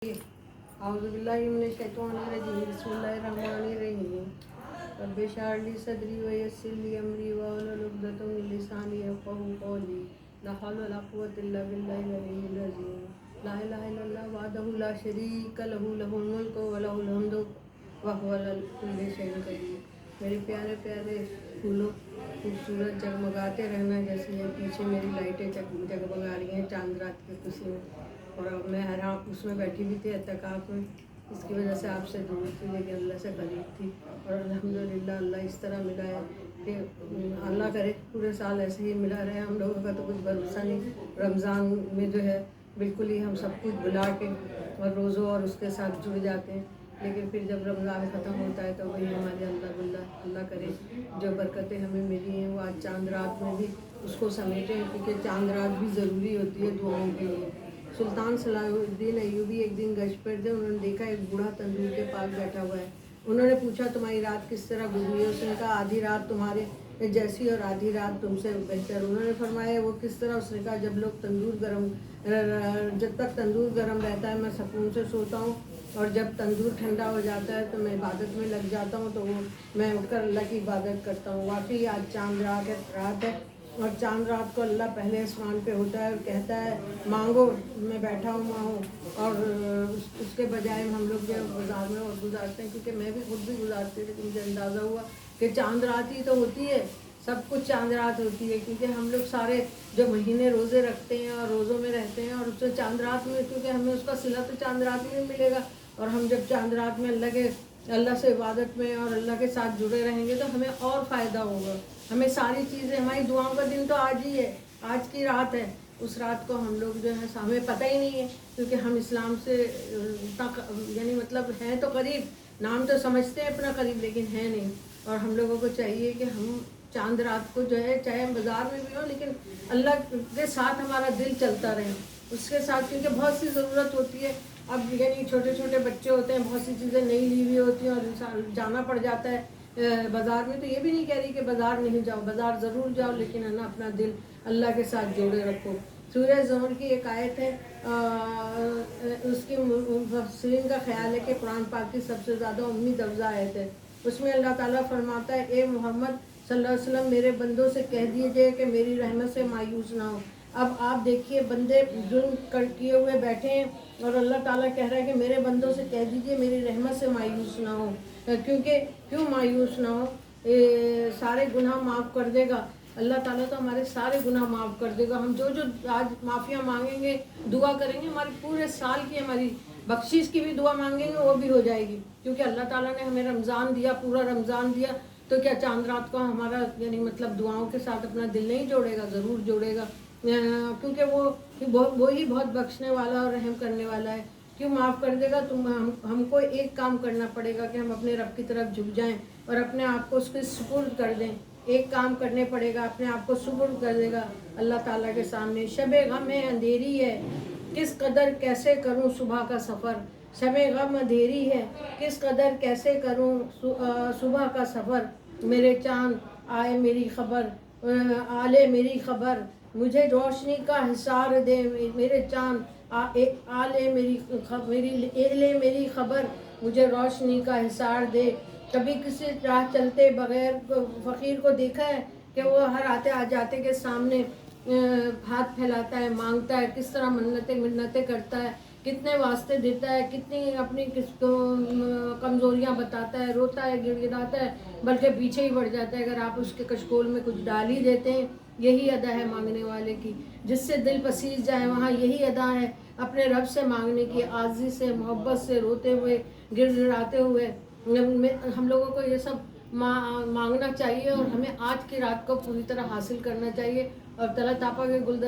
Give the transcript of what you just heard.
औज़ुबिल्लाहिमिनश्शैतानिर्रजीम बिस्मिल्लाहिर्रहमानिर्रहीम रब्बि इश्रह ली सदरी व यस्सिर ली अमरी वहलुल उक़दतम मिन लिसानी यफ़क़हू क़ौली ला हौला वला क़ुव्वता इल्ला बिल्लाहिल अलिय्यिल अज़ीम ला इलाहा इल्लल्लाह वहदहू ला शरीका लहू लहुल मुल्कु व लहुल हम्दु व हुवा अला कुल्लि शैइन क़दीर। मेरे प्यारे प्यारे फूलों, खूबसूरत जगमगाते रहना। जैसे ये पीछे मेरी लाइटें जगमगा रही हैं चांद रात की खुशी में, और अब मैं आराम उसमें बैठी भी थी एतकाफ़ में। इसकी वजह से आपसे दूर थी लेकिन अल्लाह से करीब थी, और अल्हम्दुलिल्लाह अल्लाह इस तरह मिला है कि अल्लाह करे पूरे साल ऐसे ही मिला रहे। हम लोगों का तो कुछ भरोसा नहीं। रमज़ान में जो है बिल्कुल ही हम सब कुछ भुला के और रोज़ों और उसके साथ जुड़ जाते हैं, लेकिन फिर जब रमज़ान ख़त्म होता है तो वही हमारे अल्लाह करे जो बरकतें हमें मिली हैं वो आज चांद रात में भी उसको समेटें, क्योंकि चांद रात भी ज़रूरी होती है दुआओं के लिए। सुल्तान सलाहुद्दीन अय्यूबी एक दिन गश्त पर थे। उन्होंने देखा एक बूढ़ा तंदूर के पास बैठा हुआ है। उन्होंने पूछा तुम्हारी रात किस तरह गुजरी है? उसने कहा आधी रात तुम्हारे जैसी और आधी रात तुमसे बेहतर। उन्होंने फरमाया वो किस तरह? उसने कहा जब तक तंदूर गर्म रहता है मैं सुकून से सोता हूँ, और जब तंदूर ठंडा हो जाता है तो मैं इबादत में लग जाता हूँ, तो वो मैं उठकर अल्लाह की इबादत करता हूँ। वाकई आज चांद रात है, और चांद रात को अल्लाह पहले आसमान पे होता है और कहता है मांगो, मैं बैठा हुआ हूँ। और उसके बजाय हम लोग जो बाज़ार में और गुजारते हैं, क्योंकि मैं भी खुद भी गुजारती थी, लेकिन मुझे अंदाज़ा हुआ कि चांद रात ही तो होती है, सब कुछ चांद रात होती है। क्योंकि हम लोग सारे जो महीने रोज़े रखते हैं और रोज़ों में रहते हैं, और उससे चांद रात में, क्योंकि हमें उसका सिला तो चांद रात में मिलेगा। और हम जब चांद रात में अल्लाह से इबादत में और अल्लाह के साथ जुड़े रहेंगे तो हमें और फ़ायदा होगा। हमें सारी चीज़ें, हमारी दुआओं का दिन तो आज ही है, आज की रात है। उस रात को हम लोग जो है हमें पता ही नहीं है, क्योंकि हम इस्लाम से यानी मतलब हैं तो करीब, नाम तो समझते हैं अपना करीब, लेकिन है नहीं। और हम लोगों को चाहिए कि हम चांद रात को जो है, चाहे हम बाज़ार में भी हो, लेकिन अल्लाह के साथ हमारा दिल चलता रहे उसके साथ, क्योंकि बहुत सी ज़रूरत होती है। अब यानी छोटे छोटे बच्चे होते हैं, बहुत सी चीज़ें नहीं ली हुई होती हैं और इंसान जाना पड़ जाता है बाज़ार में। तो ये भी नहीं कह रही कि बाज़ार नहीं जाओ, बाज़ार ज़रूर जाओ, लेकिन है ना अपना दिल अल्लाह के साथ जोड़े रखो। सूरह ज़ुमर की एक आयत है, उसकी मुफस्सिरीन का ख्याल है कि कुरान पाक की सबसे ज़्यादा उम्मीद अफ़ज़ा आयत है। उसमें अल्लाह ताला फरमाता है ए मोहम्मद सल्लल्लाहु अलैहि वसल्लम मेरे बंदों से कह दीजिए कि मेरी रहमत से मायूस ना हो। अब आप देखिए बंदे जुल्म किए हुए बैठे हैं, और अल्लाह ताला कह रहा है कि मेरे बंदों से कह दीजिए मेरी रहमत से मायूस ना हो। क्यों मायूस ना हो? सारे गुनाह माफ़ कर देगा अल्लाह ताला, तो हमारे सारे गुनाह माफ़ कर देगा। हम जो जो आज माफ़िया मांगेंगे, दुआ करेंगे, हमारे पूरे साल की हमारी बख्शिश की भी दुआ मांगेंगे, वो भी हो जाएगी। क्योंकि अल्लाह ताला ने हमें रमज़ान दिया, पूरा रमज़ान दिया, तो क्या चांद रात को हमारा यानी मतलब दुआओं के साथ अपना दिल नहीं जोड़ेगा? ज़रूर जोड़ेगा, क्योंकि वो ही बहुत बख्शने वाला और रहम करने वाला है। क्यों माफ़ कर देगा? हमको एक काम करना पड़ेगा कि हम अपने रब की तरफ झुक जाएं और अपने आप को उसके सुपुर्द कर दें। एक काम करने पड़ेगा, अपने आप को सुपुर्द कर देगा अल्लाह ताला के सामने। शबे गम है अंधेरी है, किस कदर कैसे करूं सुबह का सफ़र। शबे गम अंधेरी है, किस कदर कैसे करूं सुबह का सफ़र। मेरे चांद आए मेरी खबर, आले मेरी खबर, मुझे रोशनी का हिसार दे। मेरे चांद आले मेरी खबर, मुझे रोशनी का हिसार दे। कभी किसी राह चलते बगैर फ़कीर को देखा है कि वो हर आते आ जाते के सामने हाथ फैलाता है, मांगता है, किस तरह मिन्नतें करता है, कितने वास्ते देता है, कितनी अपनी कमज़ोरियाँ बताता है, रोता है, गिड़गिड़ाता है, बल्कि पीछे ही बढ़ जाता है अगर आप उसके कशकोल में कुछ डाल ही देते हैं। यही अदा है मांगने वाले की, जिससे दिल पसीज जाए वहाँ यही अदा है अपने रब से मांगने की, आज़ी से, मोहब्बत से, रोते हुए, गिड़गिड़ाते हुए। हम लोगों को ये सब मांगना चाहिए, और हमें आज की रात को पूरी तरह हासिल करना चाहिए। और तला तापा के गुलदस्ते